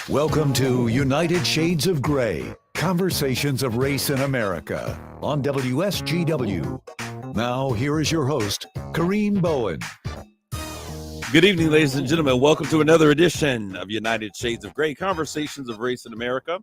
Welcome to United Shades of Gray, Conversations of Race in America on WSGW. Now, here is your host, Kareem Bowen. Good evening, ladies and gentlemen. Welcome to another edition of United Shades of Gray, Conversations of Race in America.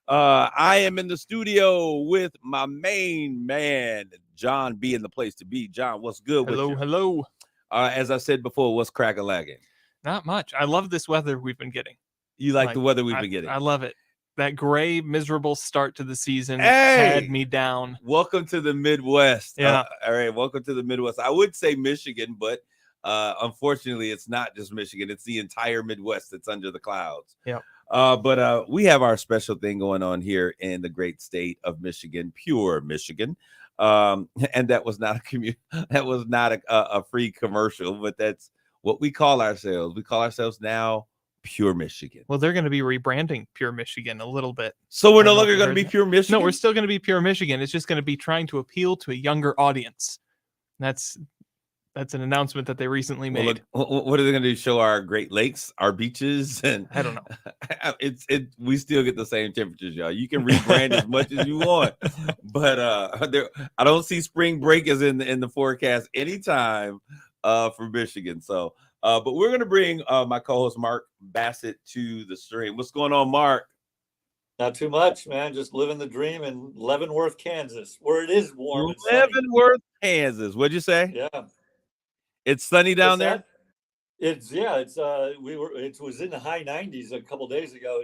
I am in the studio with my main man, John B. in the place to be. John, what's good with you? Hello. As I said before, what's crack-a-lagging? Not much. I love this weather we've been getting. You like the weather we've been getting? I love it. That gray, miserable start to the season Hey! had me down. Welcome to the Midwest. Yeah. All right, welcome to the Midwest. I would say Michigan, but unfortunately, it's not just Michigan. It's the entire Midwest that's under the clouds. Yeah. But we have our special thing going on here in the great state of Michigan, pure Michigan. And that was not a free commercial, but that's what we call ourselves. We call ourselves now Pure Michigan. Well, they're going to be rebranding Pure Michigan a little bit. So we're no longer going to be Pure Michigan? No, we're still going to be Pure Michigan. It's just going to be trying to appeal to a younger audience. That's an announcement that they recently made. Well, look, what are they going to do? Show our Great Lakes, our beaches? And I don't know. We still get the same temperatures, y'all. You can rebrand as much as you want, but I don't see spring break as in the forecast anytime for Michigan. So, but we're going to bring my co-host Mark Bassett to the stream. What's going on, Mark? Not too much, man. Just living the dream in Leavenworth, Kansas, where it is warm. Leavenworth, Kansas. What'd you say? Yeah. It's sunny down there? It was in the high 90s a couple days ago.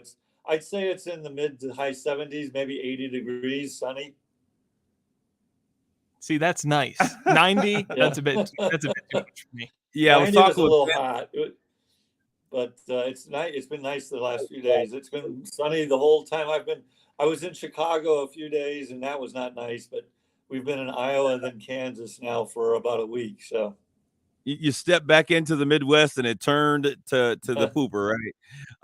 I'd say it's in the mid to high 70s, maybe 80 degrees, sunny. See, that's nice. 90, yeah. That's a bit too much for me. Yeah, I was talking a little hot, but it's nice. It's been nice the last few days. It's been sunny the whole time I was in Chicago a few days, and that was not nice. But we've been in Iowa and then Kansas now for about a week. So you step back into the Midwest, and it turned to the pooper, right?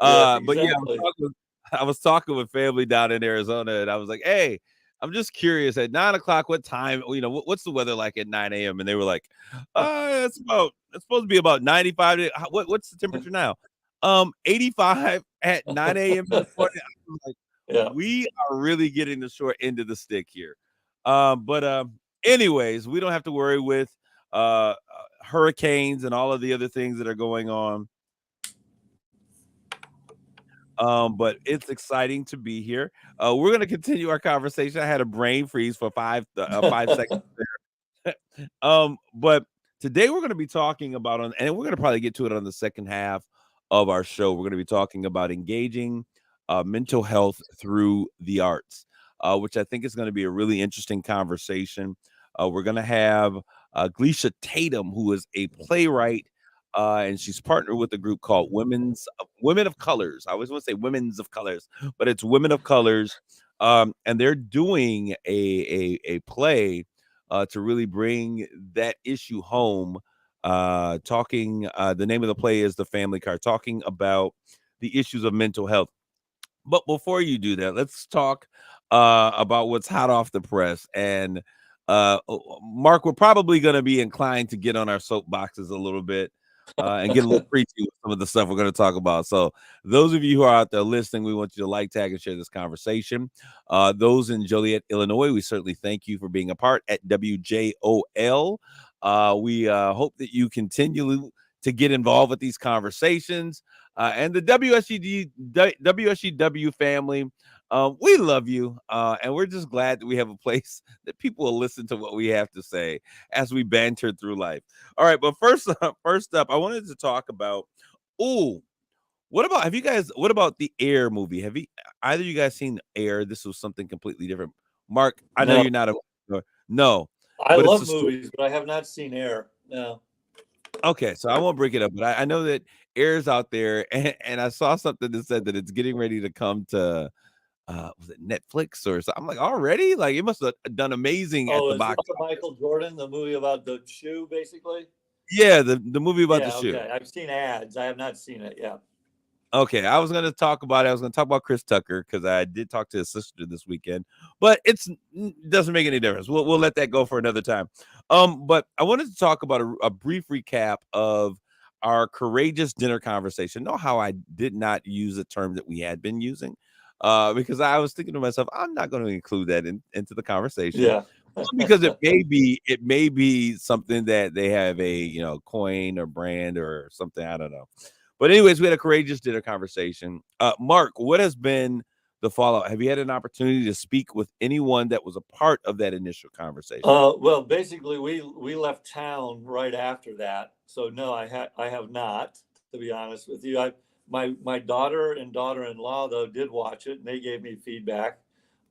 Yeah, But exactly. yeah, I was talking with family down in Arizona, and I was like, "Hey, I'm just curious. At 9:00, what time? What's the weather like at 9 a.m.?" And they were like, "It's supposed to be about 95. What's the temperature now? 85 at 9 a.m. in the morning." I was like, Yeah. We are really getting the short end of the stick here. But anyways, we don't have to worry with hurricanes and all of the other things that are going on. But it's exciting to be here. We're going to continue our conversation. I had a brain freeze for 5 seconds there. But today we're going to be talking about, and we're going to probably get to it on the second half of our show. We're going to be talking about engaging mental health through the arts, which I think is going to be a really interesting conversation. We're going to have Gleisha Tatum, who is a playwright, and she's partnered with a group called Women of Colors. I always want to say Women's of Colors, but it's Women of Colors, and they're doing a play to really bring that issue home. The name of the play is The Family Car, talking about the issues of mental health. But before you do that, let's talk about what's hot off the press. And Mark, we're probably going to be inclined to get on our soapboxes a little bit and get a little preachy with some of the stuff we're going to talk about. So those of you who are out there listening, we want you to like, tag, and share this conversation. Those in Joliet, Illinois, we certainly thank you for being a part at WJOL. We hope that you continue to get involved with these conversations. And the WSGW family, we love you, and we're just glad that we have a place that people will listen to what we have to say as we banter through life. All right, but first up, I wanted to talk about, what about the Air movie? Have either of you guys seen Air? This was something completely different. Mark, I know you're not no. I love movies, but I have not seen Air. No. Okay, so I won't break it up, but I know that Air's out there, and I saw something that said that it's getting ready to come to was it Netflix or something? I'm like, already? Like, it must have done amazing at the box office. Michael Jordan, the movie about the shoe, basically? Yeah, the movie about the shoe. Okay. I've seen ads. I have not seen it, yeah. Okay, I was going to talk about it. I was going to talk about Chris Tucker because I did talk to his sister this weekend, but it doesn't make any difference. We'll let that go for another time. But I wanted to talk about a brief recap of our courageous dinner conversation. Know how I did not use a term that we had been using, because I was thinking to myself, I'm not going to include that into the conversation. Yeah. Because it may be something that they have a coin or brand or something. I don't know. But anyways, we had a courageous dinner conversation. Mark, what has been the fallout? Have you had an opportunity to speak with anyone that was a part of that initial conversation? Well, basically, we left town right after that, so no, I have not, to be honest with you. My daughter and daughter-in-law though did watch it, and they gave me feedback.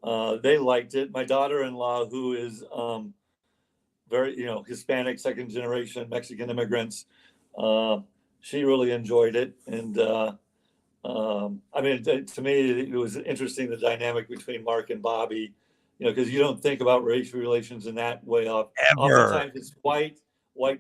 They liked it. My daughter-in-law, who is very Hispanic, second generation Mexican immigrants, she really enjoyed it, and I mean, to me, it was interesting, the dynamic between Mark and Bobby, because you don't think about racial relations in that way. Ever. Oftentimes it's white,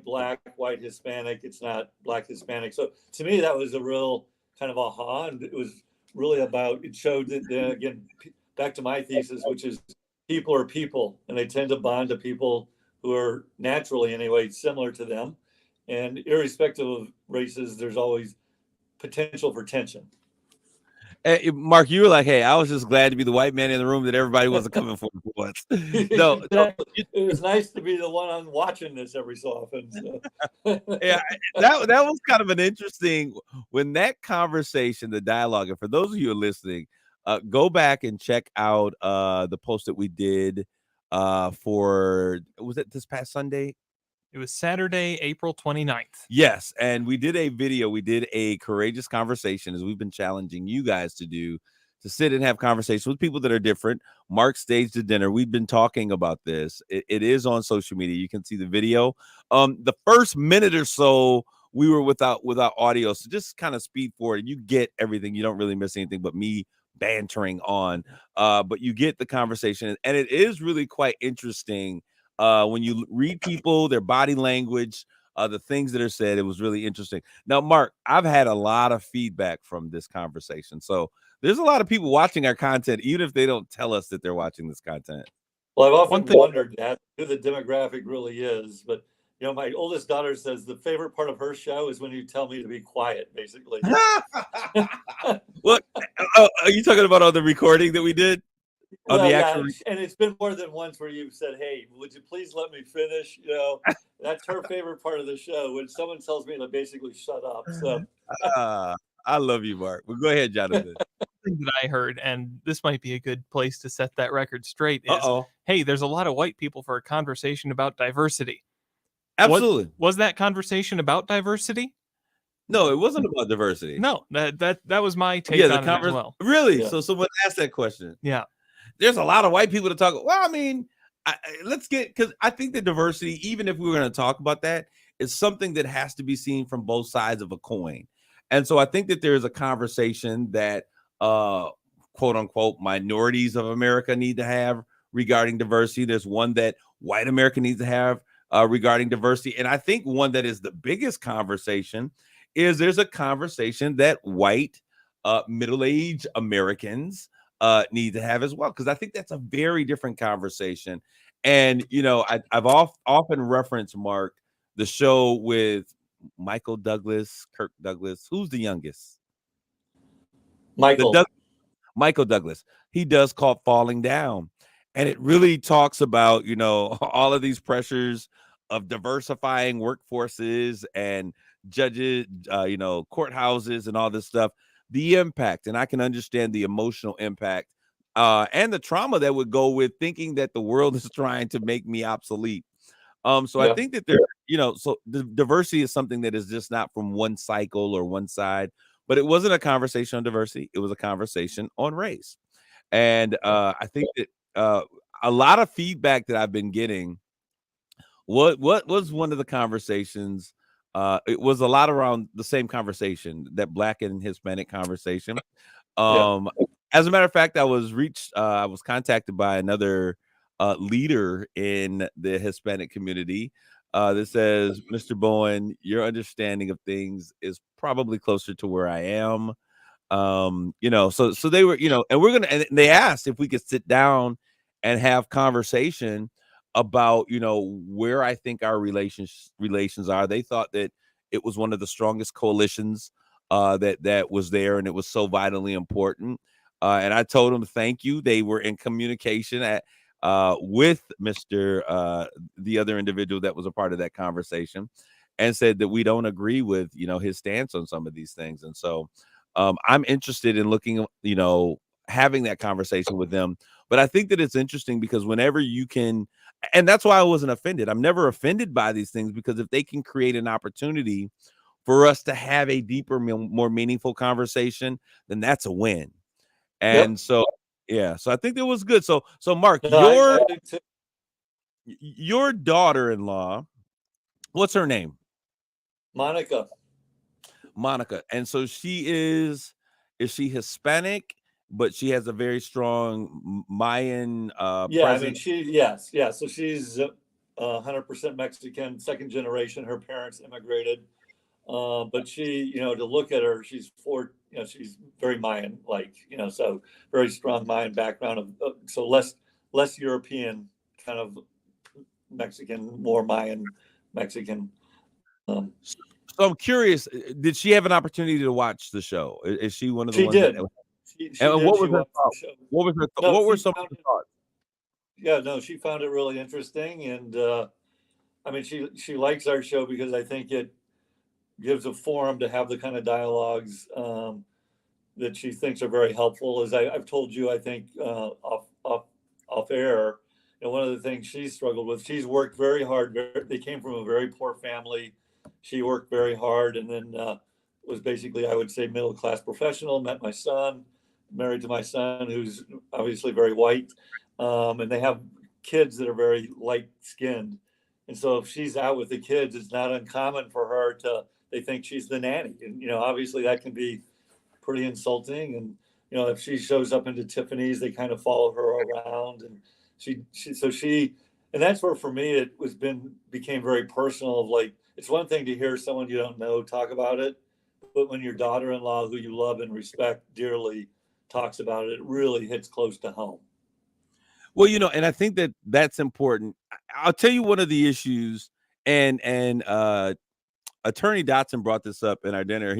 black, white, Hispanic. It's not black, Hispanic. So to me, that was a real kind of aha. And it was really it showed that, again, back to my thesis, which is people are people, and they tend to bond to people who are naturally, anyway, similar to them. And irrespective of races, there's always potential for tension. Mark, you were like, "Hey, I was just glad to be the white man in the room that everybody wasn't coming for once." No, it was nice to be the one on watching this every so often. So. Yeah, that was kind of an interesting when that conversation, the dialogue. And for those of you who are listening, go back and check out the post that we did for was it this past Sunday? It was Saturday, April 29th. Yes, and we did a video. We did a courageous conversation, as we've been challenging you guys to do, to sit and have conversations with people that are different. Mark staged the dinner. We've been talking about this. It is on social media. You can see the video. The first minute or so, we were without audio, so just kind of speed forward. You get everything. You don't really miss anything but me bantering on. But you get the conversation, and it is really quite interesting. When you read people, their body language, the things that are said, it was really interesting. Now, Mark, I've had a lot of feedback from this conversation. So there's a lot of people watching our content, even if they don't tell us that they're watching this content. Well, I've often wondered that who the demographic really is. But, my oldest daughter says the favorite part of her show is when you tell me to be quiet, basically. What are you talking about on the recording that we did? Well, and it's been more than once where you've said, "Hey, would you please let me finish?" That's her favorite part of the show, when someone tells me to basically shut up. So I love you, Mark. Well, go ahead, Jonathan. Thing that I heard, and this might be a good place to set that record straight, is hey, there's a lot of white people for a conversation about diversity. Absolutely. Was that conversation about diversity? No, it wasn't about diversity. No, that was my take on it as well. Really? Yeah. So someone asked that question. Yeah. There's a lot of white people to talk. Well, I mean, because I think that diversity, even if we were going to talk about that, is something that has to be seen from both sides of a coin. And so I think that there is a conversation that quote unquote minorities of America need to have regarding diversity. There's one that white America needs to have regarding diversity. And I think one that is the biggest conversation is there's a conversation that white middle-aged Americans need to have as well, because I think that's a very different conversation. And I've often referenced, Mark, the show with Michael Douglas, Kirk Douglas. Who's the youngest? Michael Douglas. He does called Falling Down, and it really talks about all of these pressures of diversifying workforces and judges, courthouses and all this stuff. The impact, and I can understand the emotional impact and the trauma that would go with thinking that the world is trying to make me obsolete. So I think that so the diversity is something that is just not from one cycle or one side, but it wasn't a conversation on diversity. It was a conversation on race. And I think that a lot of feedback that I've been getting, what was one of the conversations? It was a lot around the same conversation, that Black and Hispanic conversation. As a matter of fact, I was contacted by another leader in the Hispanic community that says, "Mr. Bowen, your understanding of things is probably closer to where I am." So they were, and they asked if we could sit down and have conversation about, where I think our relations are. They thought that it was one of the strongest coalitions that was there, and it was so vitally important. And I told them thank you. They were in communication with Mr. The other individual that was a part of that conversation, and said that we don't agree with his stance on some of these things. And so I'm interested in looking, having that conversation with them. But I think that it's interesting because whenever you can, and that's why I wasn't offended. I'm never offended by these things, because if they can create an opportunity for us to have a deeper, more meaningful conversation, then that's a win. And so, yeah, so I think it was good. So Mark, No, your daughter-in-law, what's her name? Monica. And so is she Hispanic, but she has a very strong Mayan presence? I mean, yes. So she's 100% Mexican, second generation. Her parents immigrated. But she, to look at her, she's she's very Mayan, so very strong Mayan background so less European, kind of Mexican, more Mayan Mexican. So I'm curious, did she have an opportunity to watch the show? Is she one of the she ones did. and what was her thought? What were some of her thoughts? Yeah, no, she found it really interesting, and I mean, she likes our show because I think it gives a forum to have the kind of dialogues that she thinks are very helpful. As I've told you, I think off air, one of the things she struggled with, she's worked very hard. They came from a very poor family. She worked very hard, and then was basically, I would say, middle class professional. Met my son, married to my son, who's obviously very white, and they have kids that are very light skinned. And so if she's out with the kids, it's not uncommon for her they think she's the nanny. And, obviously that can be pretty insulting. And, if she shows up into Tiffany's, they kind of follow her around. And and that's where, for me, it became very personal of like, it's one thing to hear someone you don't know talk about it, but when your daughter-in-law, who you love and respect dearly, talks about it, it really hits close to home. Well, and I think that that's important. I'll tell you one of the issues, and Attorney Dotson brought this up in our dinner.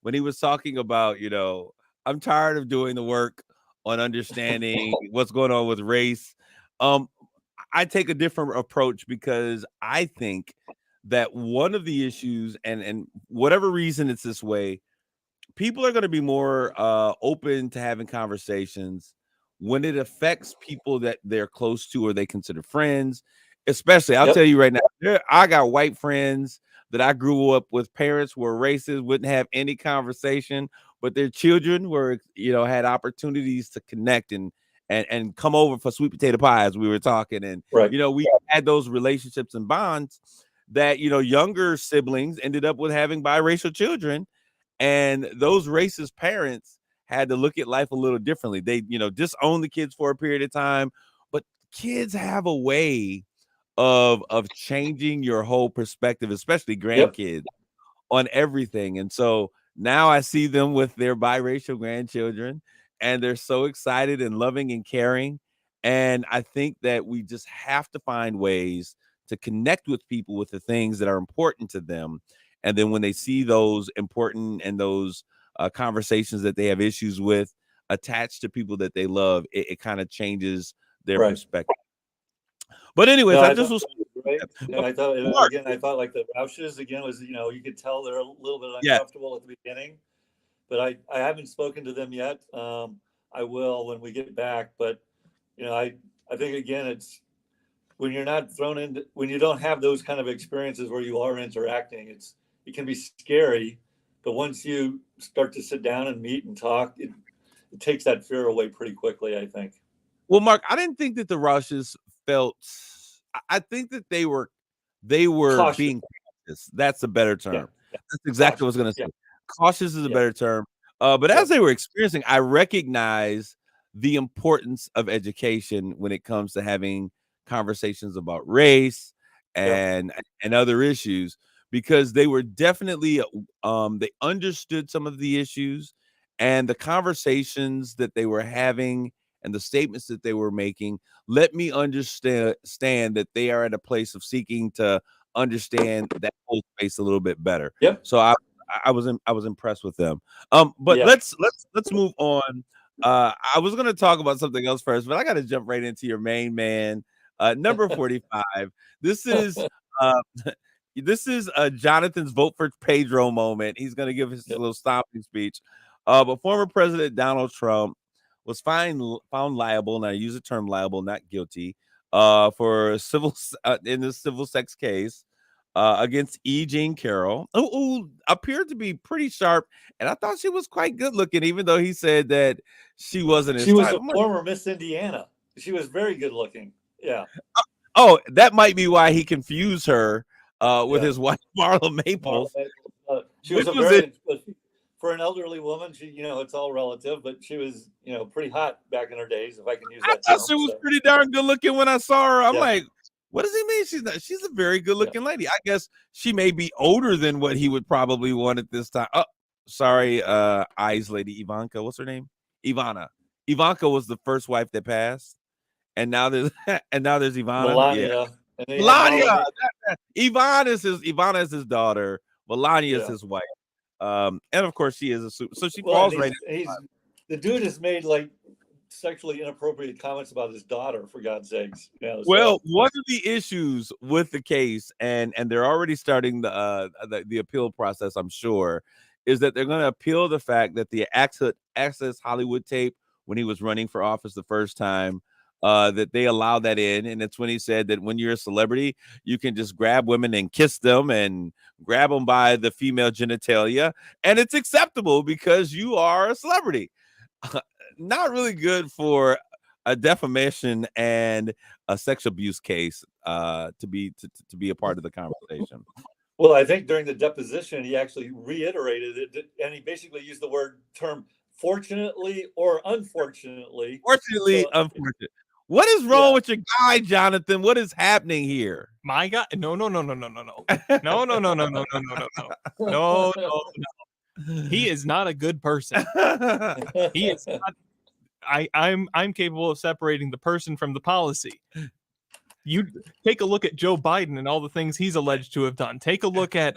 When he was talking about, I'm tired of doing the work on understanding what's going on with race. I take a different approach, because I think that one of the issues, and whatever reason it's this way, people are going to be more open to having conversations when it affects people that they're close to or they consider friends. Especially, I'll tell you right now, I got white friends that I grew up with. Parents were racist, wouldn't have any conversation, but their children were, had opportunities to connect and come over for sweet potato pie, as we were talking. And, we had those relationships and bonds that, younger siblings ended up with having biracial children. And those racist parents had to look at life a little differently. They, disown the kids for a period of time, but kids have a way of changing your whole perspective, especially grandkids, on everything. And so now I see them with their biracial grandchildren, and they're so excited and loving and caring. And I think that we just have to find ways to connect with people with the things that are important to them. And then when they see those important and those conversations that they have issues with attached to people that they love, it kind of changes their perspective. But anyways, I just was great. And I thought, again, like the Roushes again was, you could tell they're a little bit uncomfortable at the beginning, but I haven't spoken to them yet. I will when we get back. But, I think, again, it's when you're not thrown in, when you don't have those kind of experiences where you are interacting, it can be scary. But once you start to sit down and meet and talk, it takes that fear away pretty quickly, I think. Well, Mark, I didn't think that the Rushes felt. I think that they were cautious. Being cautious. That's a better term. That's exactly what I was going to say. Cautious is a better term. But as they were experiencing, I recognize the importance of education when it comes to having conversations about race and other issues, because they were definitely they understood some of the issues, and the conversations that they were having and the statements that they were making let me understand that they are at a place of seeking to understand that whole space a little bit better. Yep. So I was impressed with them. But Yeah. let's move on. I was gonna talk about something else first, but I gotta jump right into your main man, number 45. This is this is Jonathan's vote for Pedro moment. He's gonna give his little stopping speech. But former President Donald Trump was found liable, and I use the term liable, not guilty, for civil in this civil sex case against E. Jean Carroll, who appeared to be pretty sharp, and I thought she was quite good looking, even though he said that she wasn't his She was type. a former Miss Indiana. She was very good looking. Yeah. Oh, that might be why he confused her with his wife Marla Maples. She was for an elderly woman. She, it's all relative, but she was, pretty hot back in her days, if I can use that I term. thought she was pretty darn good looking when I saw her. I'm Yeah. like, what does he mean? She's not. She's a very good looking lady. I guess she may be older than what he would probably want at this time. Oh, sorry, eyes lady Ivanka. What's her name? Ivana. Ivanka was the first wife that passed, and now there's Ivana. Melania. Yeah. Melania. Ivana is his daughter. Melania is his wife. And of course she is a super. So she falls right. The dude has made like sexually inappropriate comments about his daughter, for God's sakes. Well, one of the issues with the case, and they're already starting the appeal process, I'm sure, is that they're going to appeal the fact that the Access Hollywood tape when he was running for office the first time, that they allowed that in, and it's when he said that when you're a celebrity, you can just grab women and kiss them and grab them by the female genitalia, and it's acceptable because you are a celebrity. Not really good for a defamation and a sex abuse case to be a part of the conversation. Well, I think during the deposition he actually reiterated it, and he basically used the term fortunately or unfortunately. Fortunately, unfortunate. What is wrong with your guy, Jonathan? What is happening here? My guy? No. No. He is not a good person. He is not. I'm capable of separating the person from the policy. You take a look at Joe Biden and all the things he's alleged to have done. Take a look at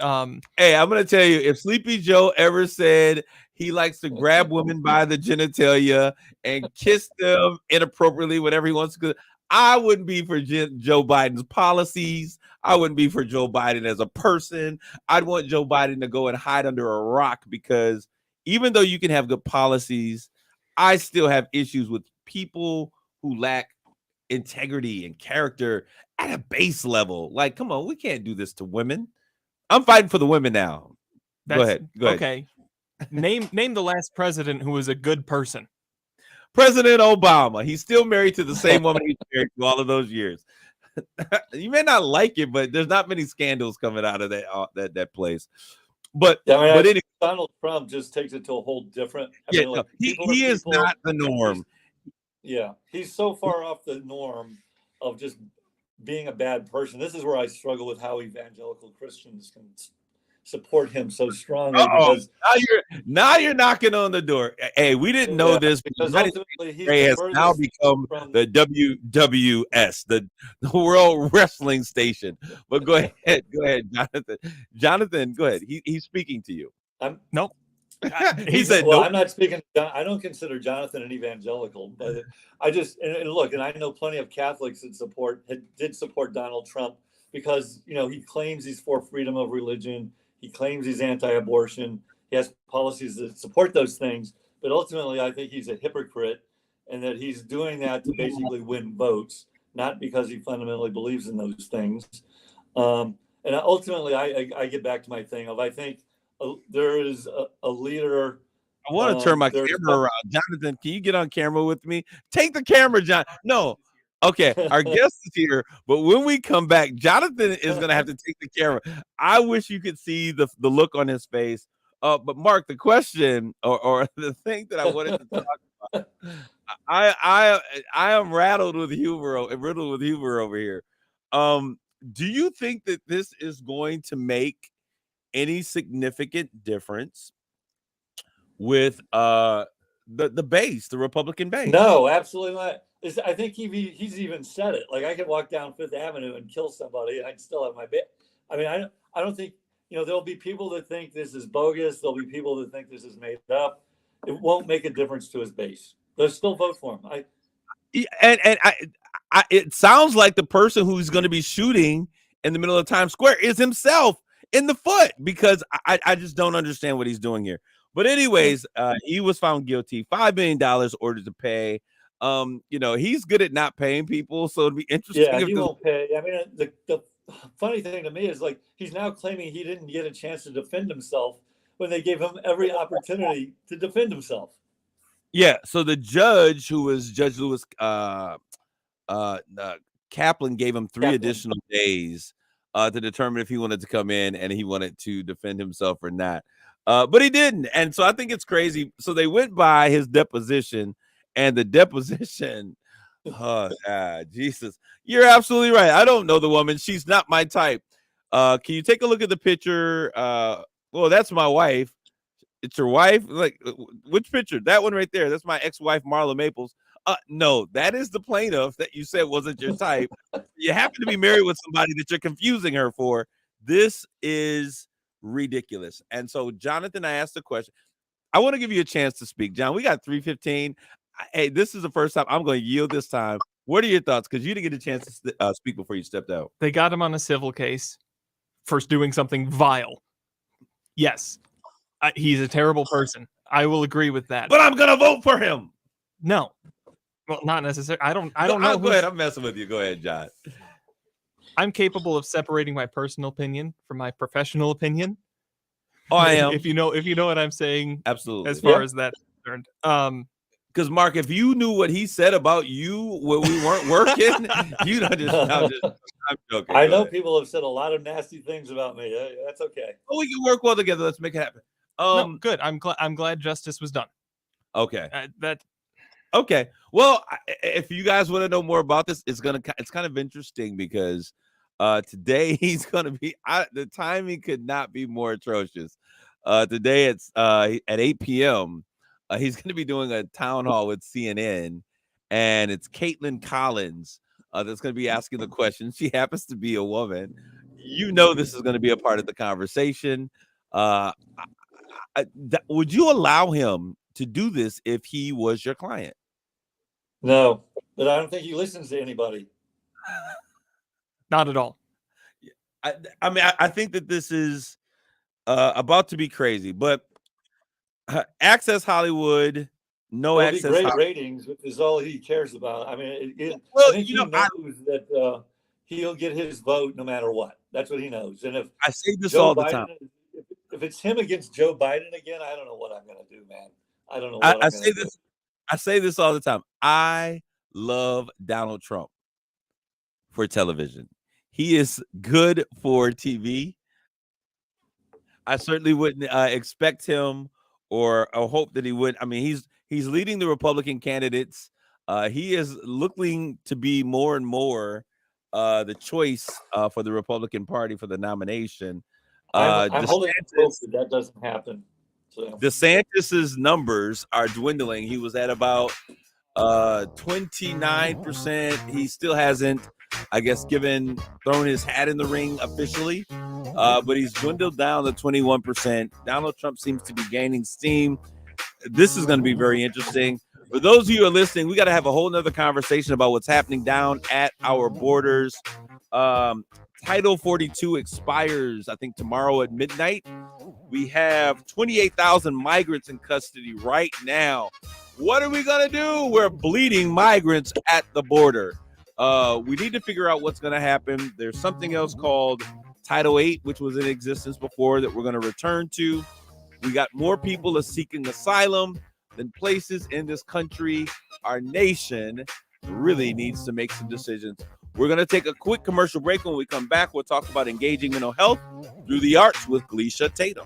Hey, I'm gonna tell you, if Sleepy Joe ever said he likes to grab women by the genitalia and kiss them inappropriately, whatever he wants to, I wouldn't be for Joe Biden's policies. I wouldn't be for Joe Biden as a person. I'd want Joe Biden to go and hide under a rock, because even though you can have good policies, I still have issues with people who lack integrity and character at a base level. Like, come on, we can't do this to women. I'm fighting for the women now. Go ahead. Okay. Name the last president who was a good person. President Obama. He's still married to the same woman he's married to all of those years. You may not like it, but there's not many scandals coming out of that place. But anyway, Donald Trump just takes it to a whole different. He is not the norm. Yeah, he's so far off the norm of just being a bad person. This is where I struggle with how evangelical Christians can support him so strongly. Because now you're knocking on the door. Hey, we didn't know this, because ultimately he has now become the WWS, the World Wrestling Station. But go ahead, Jonathan. Jonathan, go ahead. He's speaking to you. Nope. He said, "Well, nope. I'm not speaking. I don't consider Jonathan an evangelical, but I just look, and I know plenty of Catholics that did support Donald Trump because he claims he's for freedom of religion. He claims he's anti-abortion. He has policies that support those things, but ultimately, I think he's a hypocrite, and that he's doing that to basically win votes, not because he fundamentally believes in those things. And ultimately, I get back to my thing of I think. There is a leader. I want to turn my camera around. Jonathan, can you get on camera with me? Take the camera, John. No. Okay, our guest is here, but when we come back, Jonathan is going to have to take the camera. I wish you could see the look on his face. But Mark, the question or the thing that I wanted to talk about, I am riddled with humor over here. Do you think that this is going to make any significant difference with the base, the Republican base? No, absolutely not. I think he's even said it. Like, I could walk down Fifth Avenue and kill somebody, and I'd still have I mean, I don't think, there'll be people that think this is bogus. There'll be people that think this is made up. It won't make a difference to his base. They'll still vote for him. It sounds like the person who's going to be shooting in the middle of Times Square is himself in the foot, because I just don't understand what he's doing here. But anyways, he was found guilty. $5 million ordered to pay. He's good at not paying people, so it'd be interesting. Yeah, he won't pay. I mean, the funny thing to me is, like, he's now claiming he didn't get a chance to defend himself when they gave him every opportunity to defend himself. Yeah. So the judge, who was Judge Lewis Kaplan, gave him 3 additional days to determine if he wanted to come in and he wanted to defend himself or not. But he didn't. And so I think it's crazy. So they went by his deposition, and the deposition, oh, Jesus, you're absolutely right. I don't know the woman. She's not my type. Can you take a look at the picture? Well, that's my wife. It's your wife? Like, which picture? That one right there. That's my ex-wife, Marla Maples. No, that is the plaintiff that you said wasn't your type. You happen to be married with somebody that you're confusing her for. This is ridiculous. And so, Jonathan, I asked the question. I want to give you a chance to speak. John, we got 3:15. Hey, this is the first time I'm going to yield this time. What are your thoughts? Because you didn't get a chance to speak before you stepped out. They got him on a civil case for doing something vile. Yes, he's a terrible person. I will agree with that. But I'm going to vote for him. No. Well, not necessarily. I don't know. Go ahead. I'm messing with you. Go ahead, John. I'm capable of separating my personal opinion from my professional opinion. Oh, I am. If you know what I'm saying. Absolutely. As far as that's concerned. Because Mark, if you knew what he said about you when we weren't working, you'd understand. I'm joking. I know people have said a lot of nasty things about me. That's okay. Oh, we can work well together. Let's make it happen. No, good. I'm glad justice was done. Okay. Okay. Well, if you guys want to know more about this, it's kind of interesting because today he's gonna be. The timing could not be more atrocious. Today it's at 8 p.m. He's going to be doing a town hall with CNN, and it's Caitlin Collins that's going to be asking the question. She happens to be a woman. This is going to be a part of the conversation. Would you allow him to do this if he was your client? No, but I don't think he listens to anybody. Not at all. I mean, I think that this is about to be crazy, but Access Hollywood, access. Great ratings, which is all he cares about. I mean, well, I think he knows that he'll get his vote no matter what. That's what he knows. And if I say this all the time, if it's him against Joe Biden again, I don't know what I'm going to do, man. I don't know. What I say this. I say this all the time. I love Donald Trump for television. He is good for TV. I certainly wouldn't expect him or hope that he would. I mean, he's leading the Republican candidates. He is looking to be more and more the choice for the Republican Party for the nomination. I'm holding hope that doesn't happen. So. DeSantis's numbers are dwindling. He was at about 29%. He still hasn't, I guess, thrown his hat in the ring officially, but he's dwindled down to 21%. Donald Trump seems to be gaining steam. This is going to be very interesting. For those of you who are listening, we got to have a whole nother conversation about what's happening down at our borders. Title 42 expires, I think, tomorrow at midnight. We have 28,000 migrants in custody right now. What are we going to do? We're bleeding migrants at the border. We need to figure out what's going to happen. There's something else called Title 8, which was in existence before, that we're going to return to. We got more people seeking asylum than places in this country. Our nation really needs to make some decisions. We're going to take a quick commercial break. When we come back, we'll talk about engaging mental health through the arts with Gleisha Tatum.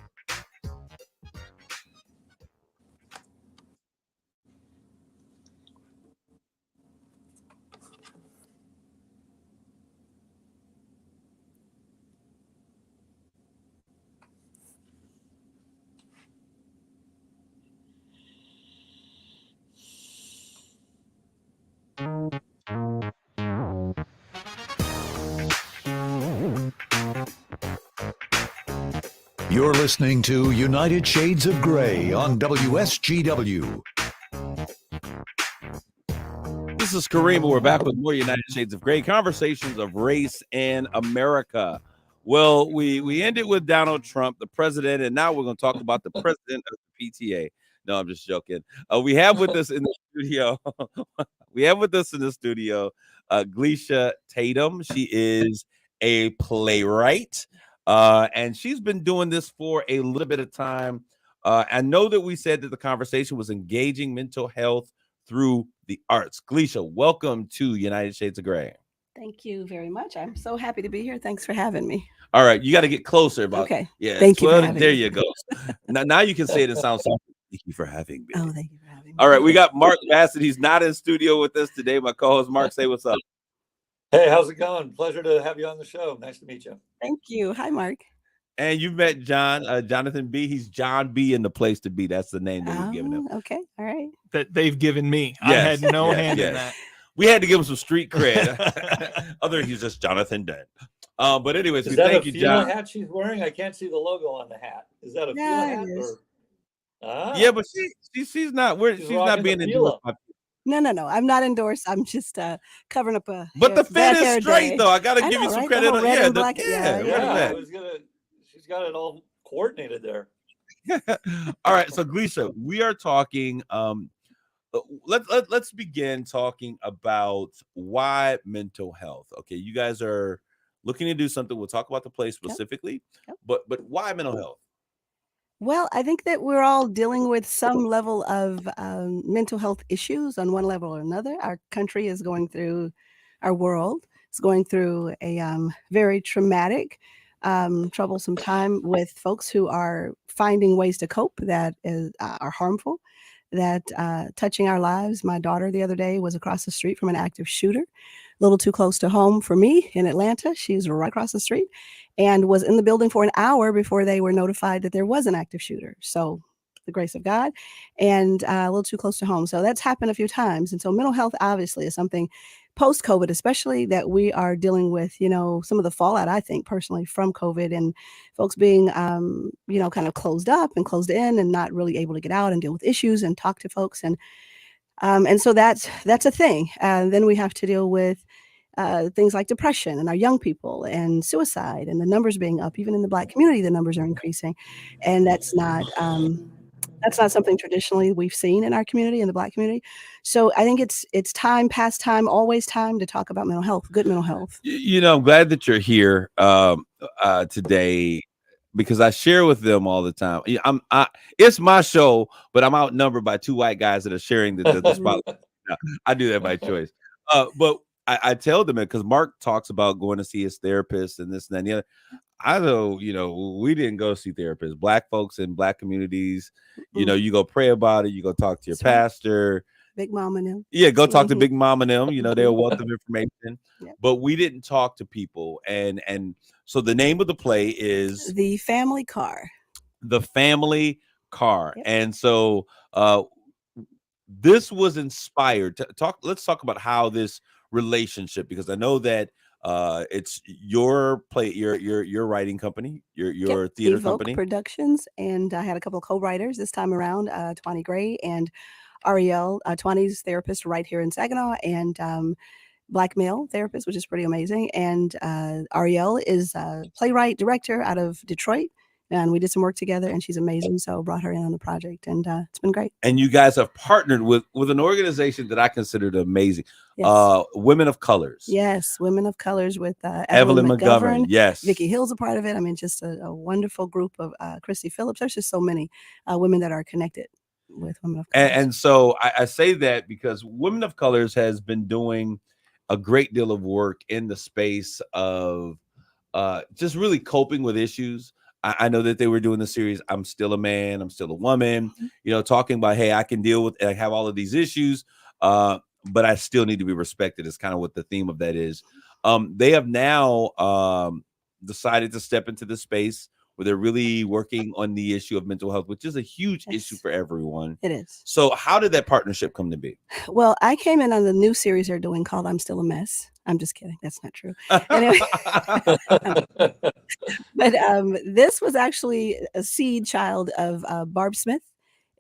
You're listening to United Shades of Gray on WSGW. This is Kareem, and we're back with more United Shades of Gray, conversations of race in America. Well, we ended with Donald Trump, the president, and now we're going to talk about the president of the PTA. No, I'm just joking. We have with us in the studio, Gleisha Tatum. She is a playwright, and she's been doing this for a little bit of time. I know that we said that the conversation was engaging mental health through the arts. Gleisha, welcome to United Shades of Gray. Thank you very much. I'm so happy to be here. Thanks for having me. All right, you got to get closer. Okay. Yeah. Thank you for having there me. you go. now you can say it. It sounds soft. Thank you for having me. Oh, thank you for having me. All right, we got Mark Bassett. He's not in studio with us today. My co-host Mark, say what's up. Hey, how's it going? Pleasure to have you on the show. Nice to meet you. Thank you. Hi, Mark. And you've met Jonathan B. He's John B. in the place to be. That's the name that we've given him. Okay. All right. That they've given me. Yes, I had no yes, hand yes. in that. We had to give him some street cred. Other than he's just Jonathan Dent. But anyways, Is we that thank a you, Fila John. hat she's wearing? I can't see the logo on the hat. Is that a Fila Yeah, hat? it is. Yeah, but she's not. She's She's not rocking being the endorsed. Fila. No. I'm not endorsed. I'm just covering up a. But the bad fit hair is straight, day. though. I gotta I give you know, some right? credit. The whole red and black- yeah, Yeah, right. she's got it all coordinated there. All right, so Gleisha, we are talking. Let's begin talking about why mental health. Okay, you guys are looking to do something. We'll talk about the play specifically, Yep. but why mental health? Well, I think that we're all dealing with some level of mental health issues on one level or another. Our country is going through, our world is going through a very traumatic, troublesome time with folks who are finding ways to cope that are harmful, that touching our lives. My daughter the other day was across the street from an active shooter, a little too close to home for me in Atlanta. She's right across the street and was in the building for an hour before they were notified that there was an active shooter. So the grace of God, and a little too close to home. So that's happened a few times. And so mental health obviously is something post-COVID, especially, that we are dealing with, some of the fallout, I think personally, from COVID and folks being, kind of closed up and closed in and not really able to get out and deal with issues and talk to folks. And so that's a thing. And then we have to deal with things like depression and our young people and suicide and the numbers being up. Even in the Black community, the numbers are increasing. And that's not something traditionally we've seen in our community, in the Black community. So I think it's time, past time, always time to talk about mental health, good mental health. I'm glad that you're here today, because I share with them all the time. It's my show, but I'm outnumbered by two white guys that are sharing the spotlight. I do that by choice. But I tell them it because Mark talks about going to see his therapist and this and that and the other. I know, we didn't go see therapists. Black folks in Black communities, you go pray about it. You go talk to your pastor. Big Mama and them. Yeah, go talk to Big Mama and them. They're a wealth of information. Yep. But we didn't talk to people. And so the name of the play is The Family Car. The Family Car. Yep. And so this was inspired. Let's talk about how this relationship, because I know that it's your play, your writing company, your theater Evoke company Productions, and I had a couple of co-writers this time around, Twani Gray and Ariel. Twani's therapist right here in Saginaw, and Black male therapist, which is pretty amazing. And Ariel is a playwright director out of Detroit, and we did some work together, and she's amazing. So brought her in on the project, and it's been great. And you guys have partnered with an organization that I considered amazing. Yes. Women of Colors. Yes, Women of Colors with Evelyn McGovern. Yes. Vicky Hill's a part of it. I mean, just a wonderful group of Christy Phillips. There's just so many women that are connected with Women of Colors. And so I say that because Women of Colors has been doing a great deal of work in the space of just really coping with issues. I know that they were doing the series, I'm Still a Man, I'm Still a Woman, talking about, hey, I can deal with, I have all of these issues, but I still need to be respected is kind of what the theme of that is. They have now decided to step into the space where they're really working on the issue of mental health, which is a huge issue Yes, for everyone. it is. So how did that partnership come to be? Well, I came in on the new series they're doing called I'm Still a Mess. I'm just kidding. That's not true. Anyway, but this was actually a seed child of Barb Smith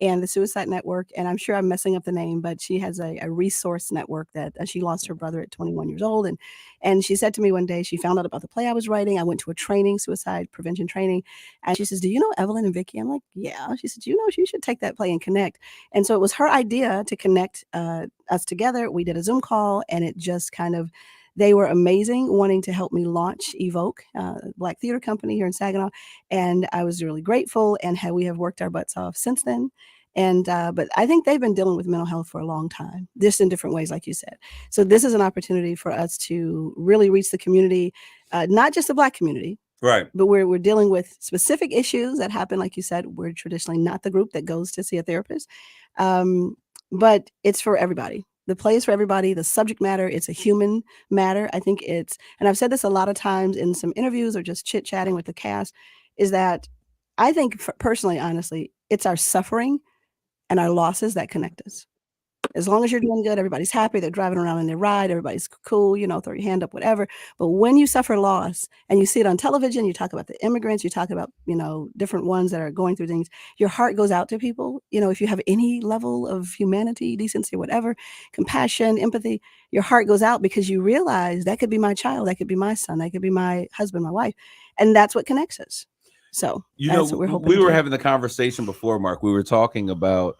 and the Suicide Network. And I'm sure I'm messing up the name, but she has a resource network that she lost her brother at 21 years old. And she said to me one day, she found out about the play I was writing. I went to a training, suicide prevention training. And she says, do you know Evelyn and Vicky? I'm like, yeah. She said, you know, you should take that play and connect. And so it was her idea to connect us together. We did a Zoom call, and it just kind of, they were amazing, wanting to help me launch Evoke, Black Theater Company here in Saginaw. And I was really grateful, and we have worked our butts off since then. And but I think they've been dealing with mental health for a long time, just in different ways, like you said. So this is an opportunity for us to really reach the community, not just the Black community, Right. but we're dealing with specific issues that happen. Like you said, we're traditionally not the group that goes to see a therapist, but it's for everybody. The play is for everybody. The subject matter, it's a human matter. I think it's, and I've said this a lot of times in some interviews or just chit chatting with the cast, is that I think personally, honestly, it's our suffering and our losses that connect us. As long as you're doing good, everybody's happy, they're driving around in their ride, everybody's cool, you know, throw your hand up, whatever. But when you suffer loss and you see it on television, you talk about the immigrants, you talk about, you know, different ones that are going through things, your heart goes out to people. You know, if you have any level of humanity, decency, whatever, compassion, empathy, your heart goes out because you realize that could be my child, that could be my son, that could be my husband, my wife. And that's what connects us. So You know, that's what we're hoping we to were do. having the conversation before, Mark. We were talking about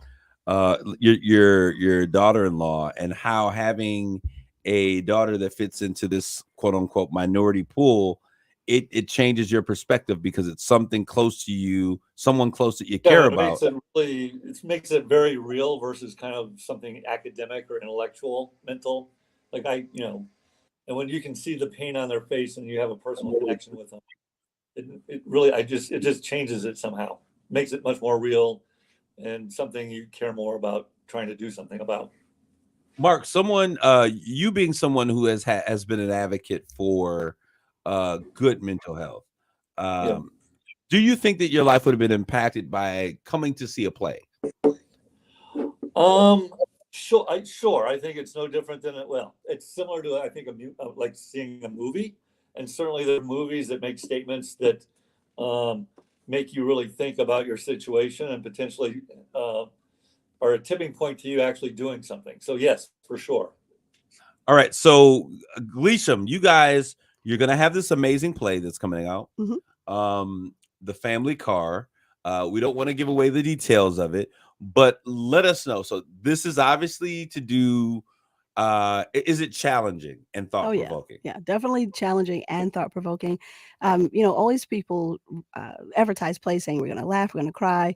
your daughter-in-law and how having a daughter that fits into this quote unquote minority pool, it changes your perspective because it's something close to you, someone close that you care about. It makes it very real versus kind of something academic or intellectual, mental. Like and when you can see the pain on their face and you have a personal connection with them, it just changes it somehow, makes it much more real and something you care more about trying to do something about. Mark, you being someone who has been an advocate for good mental health, do you think that your life would have been impacted by coming to see a play? Sure. I think it's no different than it's similar to, I think, like seeing a movie. And certainly there are movies that make statements that make you really think about your situation and potentially are a tipping point to you actually doing something. So yes, for sure. All right. So Gleesham, you're going to have this amazing play that's coming out. Mm-hmm. The Family Car. We don't want to give away the details of it, but let us know. So this is obviously to do, is it challenging and thought-provoking? Yeah, definitely challenging and thought-provoking. You know, always people advertise plays saying we're going to laugh, we're going to cry.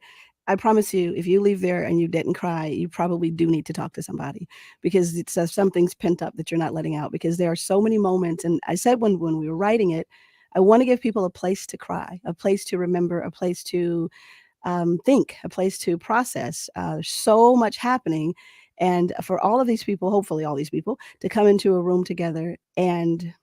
I promise you, if you leave there and you didn't cry, you probably do need to talk to somebody because it's something's pent up that you're not letting out, because there are so many moments. And I said when we were writing it, I want to give people a place to cry, a place to remember, a place to think, a place to process. So much happening. And for all of these people, hopefully all these people, to come into a room together and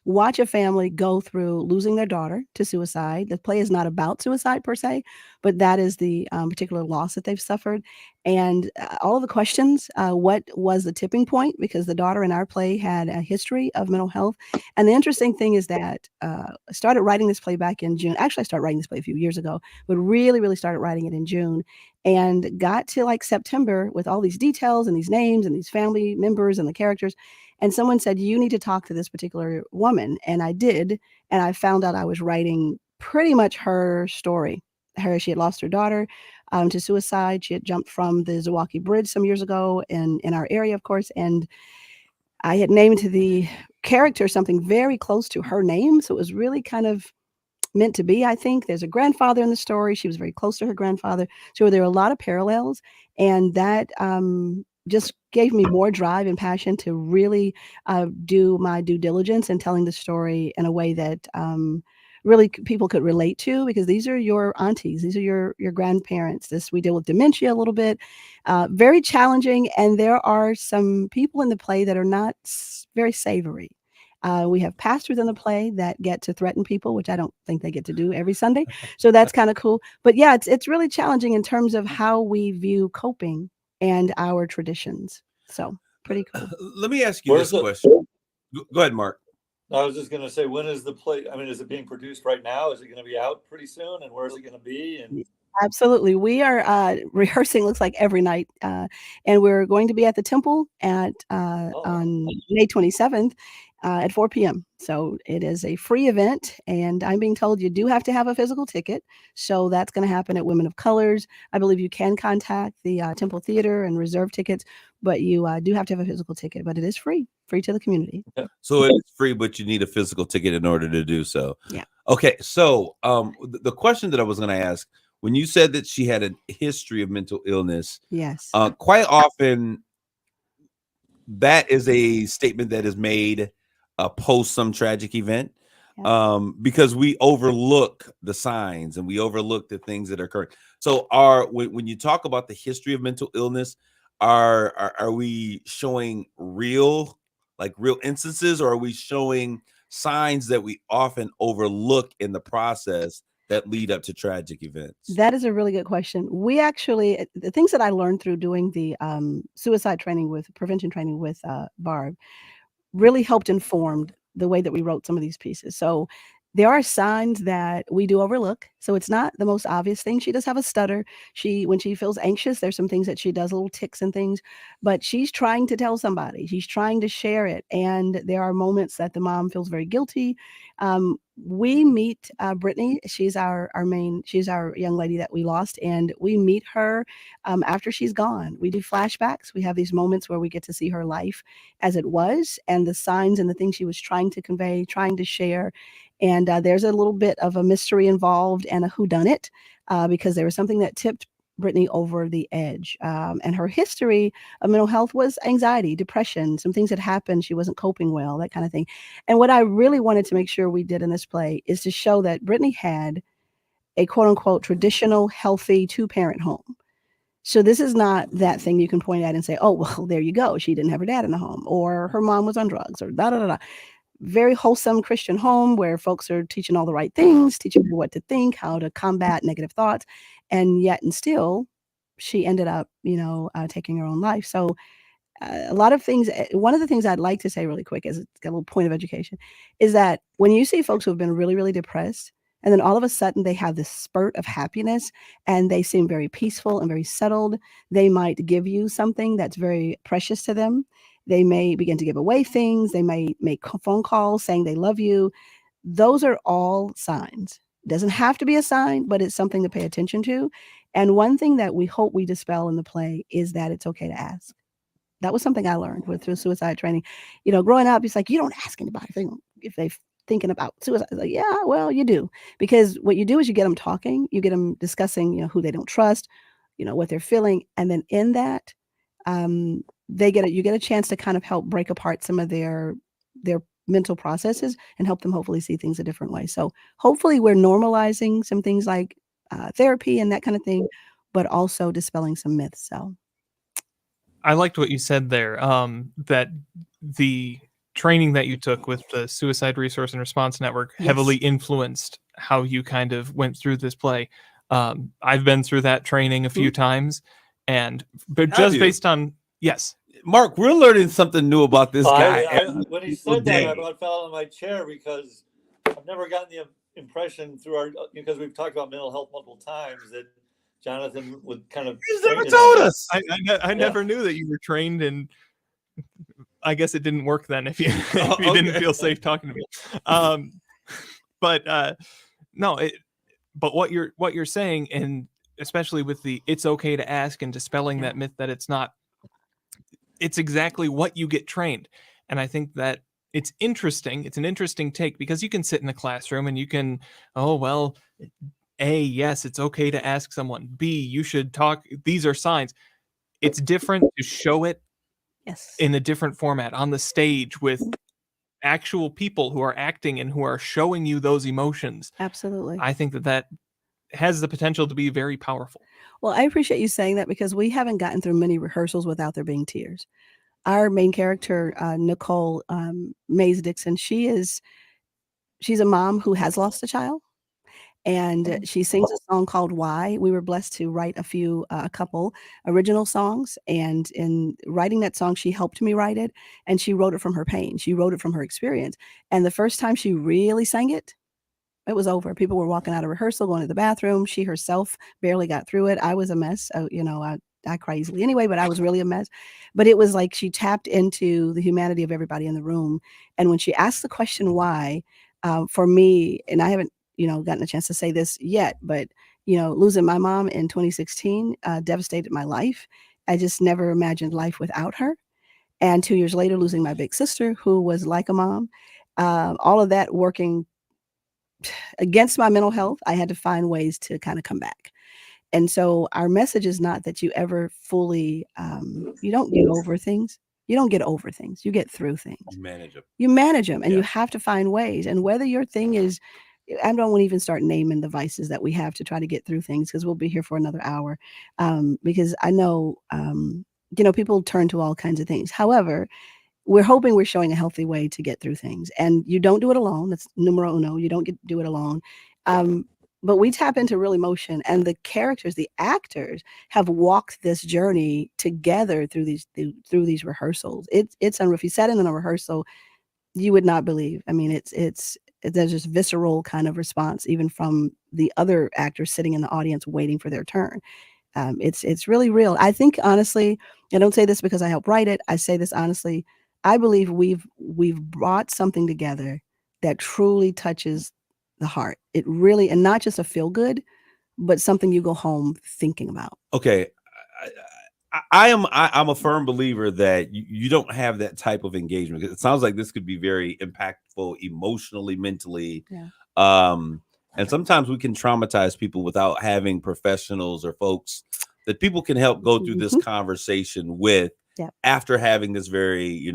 watch a family go through losing their daughter to suicide. The play is not about suicide per se, but that is the particular loss that they've suffered. And all of the questions, what was the tipping point? Because the daughter in our play had a history of mental health. And the interesting thing is that I started writing this play back in June. Actually, I started writing this play a few years ago, but really, really started writing it in June and got to like September with all these details and these names and these family members and the characters. And someone said, you need to talk to this particular woman. And I did. And I found out I was writing pretty much her story. She had lost her daughter to suicide. She had jumped from the Zewalki Bridge some years ago in our area, of course. And I had named the character something very close to her name. So it was really kind of meant to be, I think. There's a grandfather in the story. She was very close to her grandfather. So there are a lot of parallels. And that just gave me more drive and passion to really do my due diligence in telling the story in a way that really people could relate to, because these are your aunties, these are your grandparents. We deal with dementia a little bit, very challenging. And there are some people in the play that are not very savory. We have pastors in the play that get to threaten people, which I don't think they get to do every Sunday. So that's kind of cool. But yeah, it's really challenging in terms of how we view coping and our traditions. So pretty cool. Let me ask you Where's this the? question. Go ahead, Mark. I was just going to say, when is the play? I mean, is it being produced right now? Is it going to be out pretty soon? And where is it going to be? And Absolutely. We are rehearsing, looks like every night. And we're going to be at the Temple on May 27th at 4 p.m. So it is a free event. And I'm being told you do have to have a physical ticket. So that's going to happen at Women of Colors. I believe you can contact the Temple Theater and reserve tickets, but you do have to have a physical ticket. But it is free to the community. So it is free, but you need a physical ticket in order to do so. Yeah. Okay. So the question that I was going to ask, when you said that she had a history of mental illness, Yes. quite often that is a statement that is made post some tragic event, because we overlook the signs and we overlook the things that are occurring. So when you talk about the history of mental illness, are we showing real instances, or are we showing signs that we often overlook in the process that lead up to tragic events? That is a really good question. We actually, the things that I learned through doing the suicide training prevention training with Barb really helped inform the way that we wrote some of these pieces. So there are signs that we do overlook. So it's not the most obvious thing. She does have a stutter. When she feels anxious, there's some things that she does, little ticks and things, but she's trying to tell somebody. She's trying to share it. And there are moments that the mom feels very guilty. We meet Brittany. She's our young lady that we lost, and we meet her after she's gone. We do flashbacks. We have these moments where we get to see her life as it was, and the signs and the things she was trying to convey, trying to share. And there's a little bit of a mystery involved and a whodunit, because there was something that tipped Brittany over the edge. And her history of mental health was anxiety, depression, some things had happened. She wasn't coping well, that kind of thing. And what I really wanted to make sure we did in this play is to show that Brittany had a quote unquote traditional, healthy 2-parent home. So this is not that thing you can point at and say, oh, well, there you go. She didn't have her dad in the home, or her mom was on drugs, or da da da da. Very wholesome Christian home where folks are teaching all the right things, teaching her what to think, how to combat negative thoughts. And yet and still, she ended up, taking her own life. So a lot of things, one of the things I'd like to say really quick, as a little point of education, is that when you see folks who have been really, really depressed, and then all of a sudden they have this spurt of happiness and they seem very peaceful and very settled, they might give you something that's very precious to them. They may begin to give away things. They may make phone calls saying they love you. Those are all signs. It doesn't have to be a sign, but it's something to pay attention to. And one thing that we hope we dispel in the play is that it's okay to ask. That was something I learned through suicide training. Growing up, it's like, you don't ask anybody if they're thinking about suicide. It's like, yeah, well, you do. Because what you do is you get them talking, you get them discussing, who they don't trust, what they're feeling. And then in that, you get a chance to kind of help break apart some of their mental processes and help them hopefully see things a different way. So hopefully we're normalizing some things like therapy and that kind of thing, but also dispelling some myths. So I liked what you said there, that the training that you took with the Suicide Resource and Response Network heavily influenced how you kind of went through this play. I've been through that training a few times, but just based on, yes. Mark, we're learning something new about this guy. When he said that, I about fell out of my chair, because I've never gotten the impression because we've talked about mental health multiple times, that Jonathan would kind of. He's never told us. I never knew that you were trained, and I guess it didn't work then if you didn't feel safe talking to me. But what you're saying, and especially with it's okay to ask and dispelling that myth that it's not. It's exactly what you get trained. And I think that it's interesting. It's an interesting take, because you can sit in a classroom and you can, A, yes, it's okay to ask someone. B, you should talk. These are signs. It's different to show it in a different format on the stage with actual people who are acting and who are showing you those emotions. Absolutely. I think that has the potential to be very powerful. Well, I appreciate you saying that, because we haven't gotten through many rehearsals without there being tears. our main character, Nicole Mays Dixon, she's a mom who has lost a child, and she sings a song called "Why." We were blessed to write a couple original songs, and in writing that song, she helped me write it, and she wrote it from her pain. She wrote it from her experience, and the first time she really sang it, it was over. People were walking out of rehearsal, going to the bathroom. She herself barely got through it. I was a mess. I cry easily anyway, but I was really a mess. But it was like she tapped into the humanity of everybody in the room. And when she asked the question why, for me, and I haven't, gotten a chance to say this yet, but, losing my mom in 2016 devastated my life. I just never imagined life without her. And 2 years later, losing my big sister, who was like a mom, all of that working against my mental health, I had to find ways to kind of come back. And so our message is not that you ever fully, you don't get over things. You don't get over things. You get through things. You manage them. You manage them, and you Yeah. have to find ways. And whether your thing is, I don't want to even start naming the vices that we have to try to get through things, because we'll be here for another hour. Because I know, people turn to all kinds of things. However, we're hoping we're showing a healthy way to get through things, and you don't do it alone. That's numero uno. You don't do it alone. But we tap into real emotion, and the characters, the actors, have walked this journey together through these rehearsals. It's unreal. If you sat in a rehearsal, you would not believe. I mean, there's this visceral kind of response, even from the other actors sitting in the audience waiting for their turn. It's really real. I think honestly, I don't say this because I helped write it. I say this honestly. I believe we've brought something together that truly touches the heart. It really, and not just a feel good, but something you go home thinking about. Okay. I'm a firm believer that you don't have that type of engagement. It sounds like this could be very impactful emotionally, mentally. Yeah. And sometimes we can traumatize people without having professionals or folks that people can help go through this conversation with after having this very,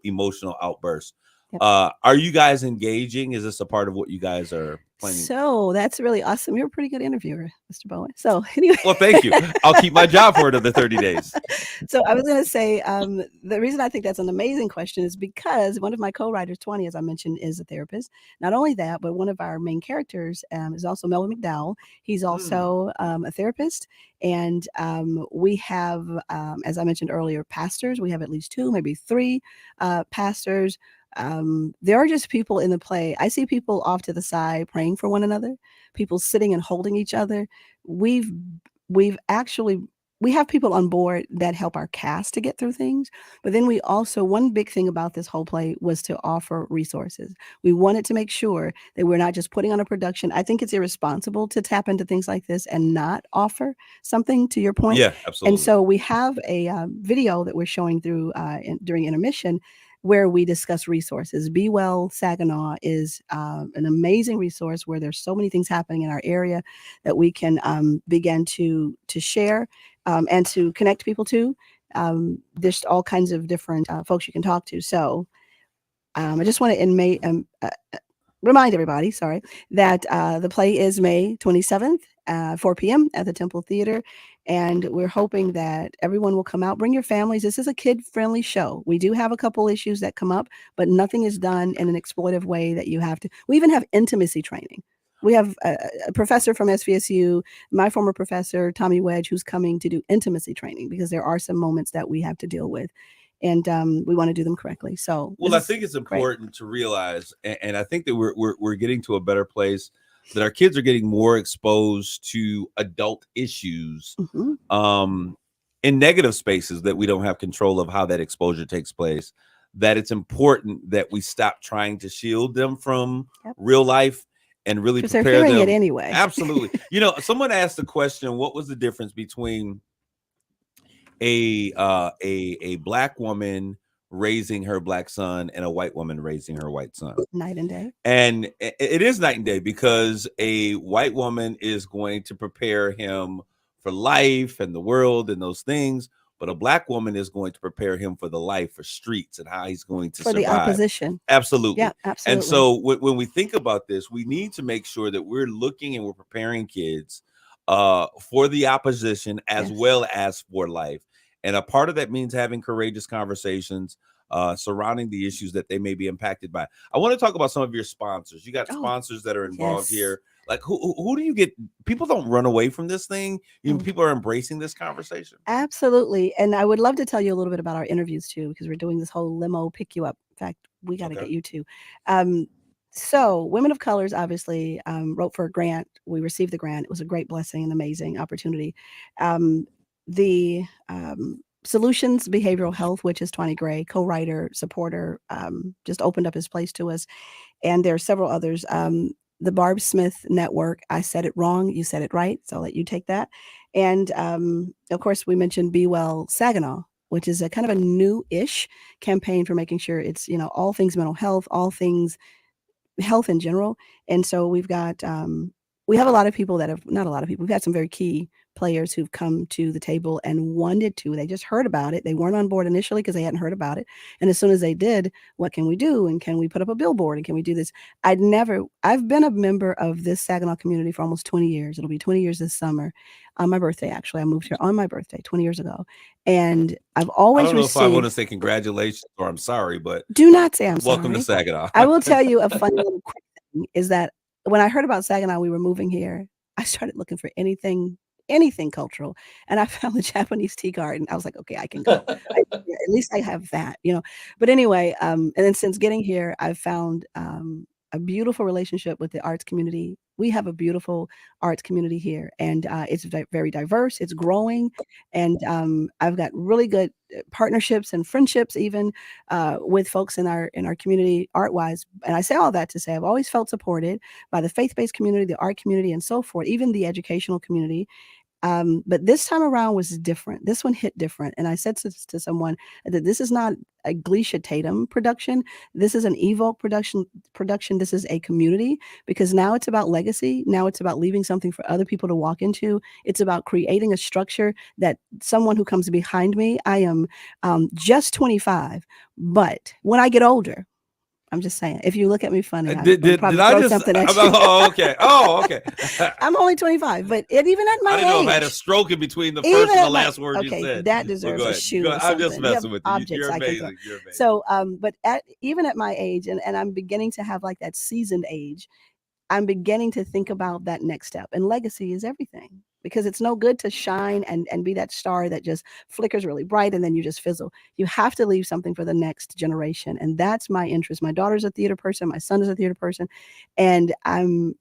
emotional outburst. Yep. Are you guys engaging? Is this a part of what you guys are planning? So that's really awesome. You're a pretty good interviewer, Mr. Bowen. So anyway. Well, thank you. I'll keep my job for another 30 days. So I was going to say, the reason I think that's an amazing question is because one of my co-writers, 20, as I mentioned, is a therapist. Not only that, but one of our main characters is also Melvin McDowell. He's also a therapist. And we have, as I mentioned earlier, pastors. We have at least 2, maybe 3 pastors. There are just people in the play. I see people off to the side praying for one another, people sitting and holding each other. We have people on board that help our cast to get through things. But then we also, one big thing about this whole play was to offer resources. We wanted to make sure that we're not just putting on a production. I think it's irresponsible to tap into things like this and not offer something, to your point. Yeah, absolutely. And so we have a video that we're showing through during intermission, where we discuss resources. Be Well Saginaw is an amazing resource where there's so many things happening in our area that we can begin to share and to connect people to. There's all kinds of different folks you can talk to. So I just want to remind everybody, that the play is May 27th, 4 p.m. at the Temple Theater. And we're hoping that everyone will come out. Bring your families. This is a kid-friendly show. We do have a couple issues that come up, but nothing is done in an exploitive way that you have to. We even have intimacy training. We have a professor from SVSU, my former professor, Tommy Wedge, who's coming to do intimacy training because there are some moments that we have to deal with. And we want to do them correctly. So, well, I think it's important to realize, and I think that we're getting to a better place, that our kids are getting more exposed to adult issues in negative spaces that we don't have control of how that exposure takes place. That it's important that we stop trying to shield them from real life and really prepare they're hearing them. It anyway. Absolutely. Someone asked the question, what was the difference between a black woman raising her black son and a white woman raising her white son? Night and day. And it is night and day, because a white woman is going to prepare him for life and the world and those things, but a black woman is going to prepare him for the life, for streets, and how he's going to survive. For the opposition. Absolutely. Yeah, absolutely. And so when we think about this, we need to make sure that we're looking and we're preparing kids for the opposition as well as for life. And a part of that means having courageous conversations surrounding the issues that they may be impacted by. I want to talk about some of your sponsors. You got sponsors that are involved here. Like who do you get? People don't run away from this thing. People are embracing this conversation. Absolutely. And I would love to tell you a little bit about our interviews too, because we're doing this whole limo pick you up. In fact, we got to get you too. So Women of Colors obviously wrote for a grant. We received the grant. It was a great blessing and amazing opportunity. The Solutions Behavioral Health, which is Twani Gray, co-writer, supporter, just opened up his place to us. And there are several others. The Barb Smith Network, I said it wrong, you said it right, so I'll let you take that. And of course, we mentioned Be Well Saginaw, which is a kind of a new-ish campaign for making sure it's, all things mental health, all things health in general. And so we've got, we have a lot of people that have, not a lot of people, we've had some very key players who've come to the table and wanted to. They just heard about it. They weren't on board initially because they hadn't heard about it. And as soon as they did, what can we do? And can we put up a billboard? And can we do this? I've been a member of this Saginaw community for almost 20 years. It'll be 20 years this summer. On my birthday, actually. I moved here on my birthday 20 years ago. And I've always I don't know if I want to say congratulations or I'm sorry, but do not say I'm sorry. Welcome to Saginaw. I will tell you a funny little quick thing is that when I heard about Saginaw, we were moving here, I started looking for anything cultural. And I found the Japanese tea garden. I was like, okay, I can go. At least I have that, But anyway, and then since getting here, I've found a beautiful relationship with the arts community. We have a beautiful arts community here, and it's very diverse. It's growing, and I've got really good partnerships and friendships, even with folks in our community, art-wise. And I say all that to say I've always felt supported by the faith-based community, the art community, and so forth, even the educational community. But this time around was different. This one hit different. And I said to someone that this is not a Gleisha Tatum production. This is an Evoke production. This is a community, because now it's about legacy. Now it's about leaving something for other people to walk into. It's about creating a structure that someone who comes behind me, I am just 25, but when I get older, I'm just saying, if you look at me funny, did I just something at you. Oh, okay. I'm only 25, but even at my age, I didn't know if I had a stroke in between the first and the last word you said. That deserves a shoe. I'm just messing with you. You're amazing. So, but even at my age, and I'm beginning to have like that seasoned age, I'm beginning to think about that next step. And legacy is everything, because it's no good to shine and be that star that just flickers really bright and then you just fizzle. You have to leave something for the next generation. And that's my interest. My daughter's a theater person. My son is a theater person. And I'm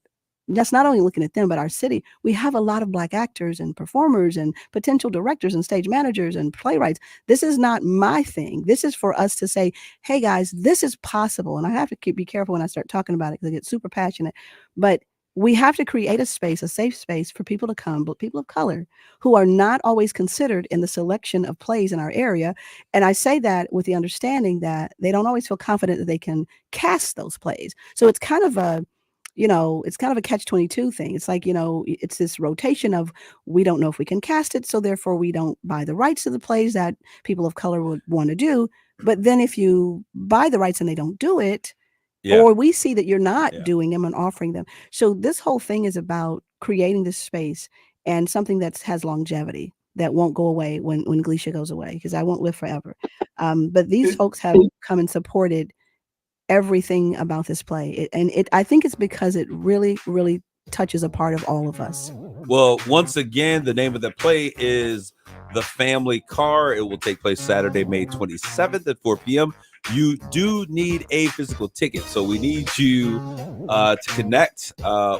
just not only looking at them, but our city. We have a lot of Black actors and performers and potential directors and stage managers and playwrights. This is not my thing. This is for us to say, hey guys, this is possible. And I have to be careful when I start talking about it because I get super passionate. But we have to create a space, a safe space for people to come, but people of color who are not always considered in the selection of plays in our area. And I say that with the understanding that they don't always feel confident that they can cast those plays. So it's kind of a catch-22 thing. It's like, it's this rotation of, we don't know if we can cast it, so therefore we don't buy the rights to the plays that people of color would want to do. But then if you buy the rights and they don't do it, or we see that you're not doing them and offering them. So this whole thing is about creating this space and something that has longevity, that won't go away when Gleisha goes away, because I won't live forever. But these folks have come and supported everything about this play. I think it's because it really, really touches a part of all of us. Well, once again, the name of the play is The Family Car. It will take place Saturday, May 27th at 4 p.m. You do need a physical ticket, so we need you to connect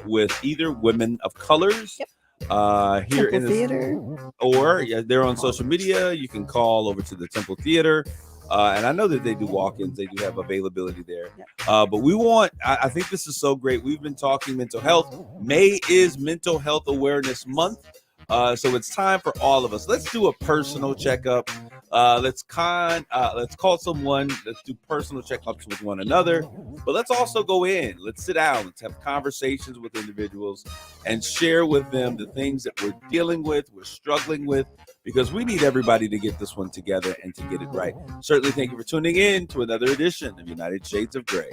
with either Women of Colors here in the theater, or they're on social media. You can call over to the Temple Theater. And I know that they do walk-ins. They do have availability there. But I think this is so great. We've been talking mental health. May is Mental Health Awareness Month. So it's time for all of us. Let's do a personal checkup. Let's call someone. Let's do personal checkups with one another. But let's also go in. Let's sit down. Let's have conversations with individuals and share with them the things that we're dealing with, we're struggling with, because we need everybody to get this one together and to get it right. Certainly, thank you for tuning in to another edition of United Shades of Gray.